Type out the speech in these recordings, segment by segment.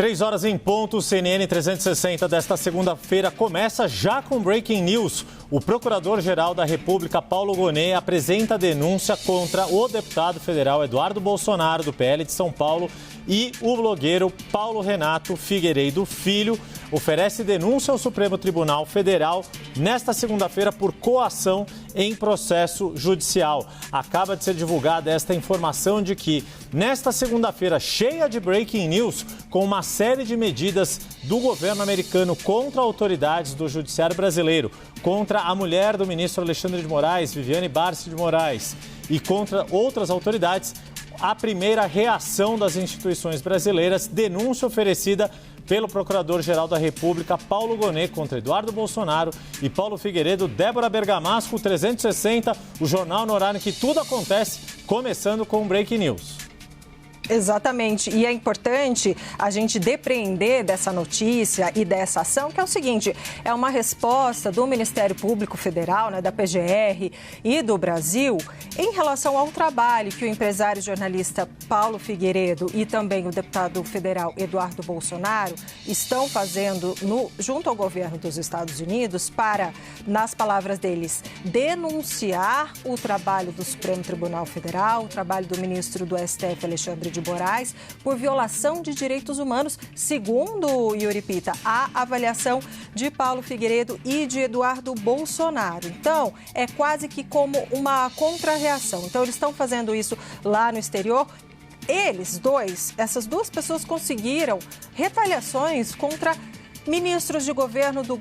3 horas em ponto, o CNN 360 desta segunda-feira começa já com breaking news. O Procurador-Geral da República, Paulo Gonet, apresenta denúncia contra o deputado federal Eduardo Bolsonaro, do PL de São Paulo, e o blogueiro Paulo Renato Figueiredo Filho. Oferece denúncia ao Supremo Tribunal Federal nesta segunda-feira por coação em processo judicial. Acaba de ser divulgada esta informação de que, nesta segunda-feira, cheia de breaking news, com uma série de medidas do governo americano contra autoridades do judiciário brasileiro, contra a mulher do ministro Alexandre de Moraes, Viviane Barsi de Moraes, e contra outras autoridades, a primeira reação das instituições brasileiras, denúncia oferecida pelo Procurador-Geral da República, Paulo Gonet, contra Eduardo Bolsonaro e Paulo Figueiredo. Débora Bergamasco, 360, o jornal no horário em que tudo acontece, começando com o Breaking News. Exatamente, e é importante a gente depreender dessa notícia e dessa ação, que é o seguinte, é uma resposta do Ministério Público Federal, da PGR e do Brasil, em relação ao trabalho que o empresário e jornalista Paulo Figueiredo e também o deputado federal Eduardo Bolsonaro estão fazendo junto ao governo dos Estados Unidos para, nas palavras deles, denunciar o trabalho do Supremo Tribunal Federal, o trabalho do ministro do STF, Alexandre de Moraes, por violação de direitos humanos, segundo Yuri Pita, a avaliação de Paulo Figueiredo e de Eduardo Bolsonaro. Então, é quase que como uma contra-reação. Então, eles estão fazendo isso lá no exterior. Essas duas pessoas conseguiram retaliações contra ministros de governo do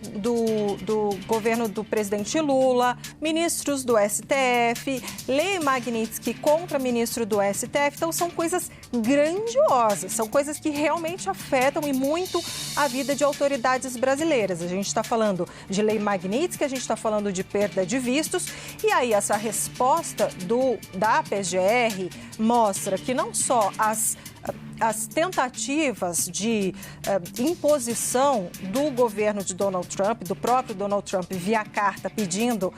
governo do presidente Lula, ministros do STF, Lei Magnitsky contra ministro do STF. Então, são coisas grandiosas, são coisas que realmente afetam e muito a vida de autoridades brasileiras. A gente está falando de Lei Magnitsky, a gente está falando de perda de vistos, e aí essa resposta da PGR mostra que não só as tentativas de imposição do governo de Donald Trump, do próprio Donald Trump, via carta pedindo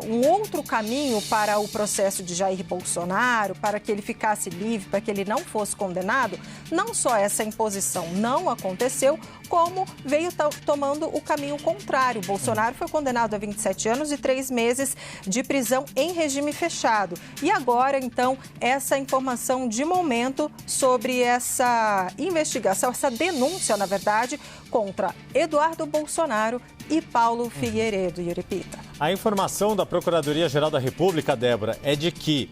um outro caminho para o processo de Jair Bolsonaro, para que ele ficasse livre, para que ele não fosse condenado, não só essa imposição não aconteceu, como veio tomando o caminho contrário. Bolsonaro foi condenado a 27 anos e 3 meses de prisão em regime fechado. E agora, então, essa informação de momento sobre essa investigação, essa denúncia, na verdade, contra Eduardo Bolsonaro e Paulo Figueiredo, Yuri Pita. A informação da Procuradoria-Geral da República, Débora, é de que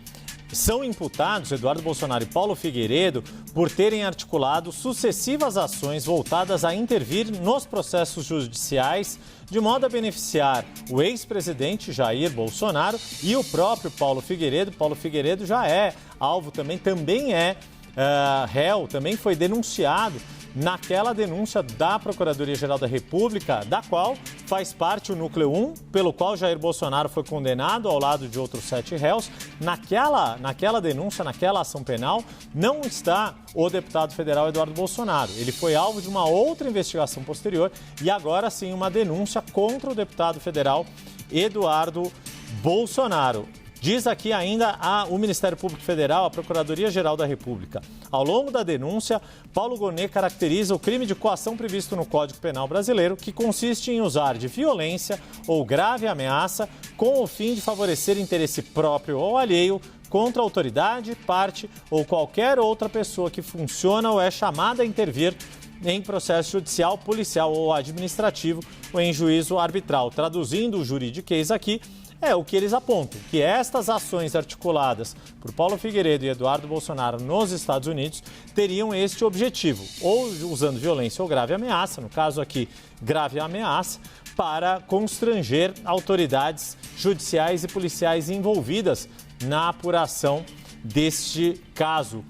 são imputados Eduardo Bolsonaro e Paulo Figueiredo por terem articulado sucessivas ações voltadas a intervir nos processos judiciais de modo a beneficiar o ex-presidente Jair Bolsonaro e o próprio Paulo Figueiredo. Paulo Figueiredo já é alvo também é réu, também foi denunciado naquela denúncia da Procuradoria-Geral da República, da qual faz parte o Núcleo 1, pelo qual Jair Bolsonaro foi condenado ao lado de outros 7 réus. Naquela denúncia, naquela ação penal, não está o deputado federal Eduardo Bolsonaro. Ele foi alvo de uma outra investigação posterior e agora sim uma denúncia contra o deputado federal Eduardo Bolsonaro. Diz aqui ainda o Ministério Público Federal, a Procuradoria-Geral da República. Ao longo da denúncia, Paulo Gonet caracteriza o crime de coação previsto no Código Penal brasileiro, que consiste em usar de violência ou grave ameaça com o fim de favorecer interesse próprio ou alheio contra a autoridade, parte ou qualquer outra pessoa que funciona ou é chamada a intervir em processo judicial, policial ou administrativo ou em juízo arbitral. Traduzindo o juridiquês aqui, é o que eles apontam, que estas ações articuladas por Paulo Figueiredo e Eduardo Bolsonaro nos Estados Unidos teriam este objetivo, ou usando violência ou grave ameaça, no caso aqui, grave ameaça, para constranger autoridades judiciais e policiais envolvidas na apuração deste caso.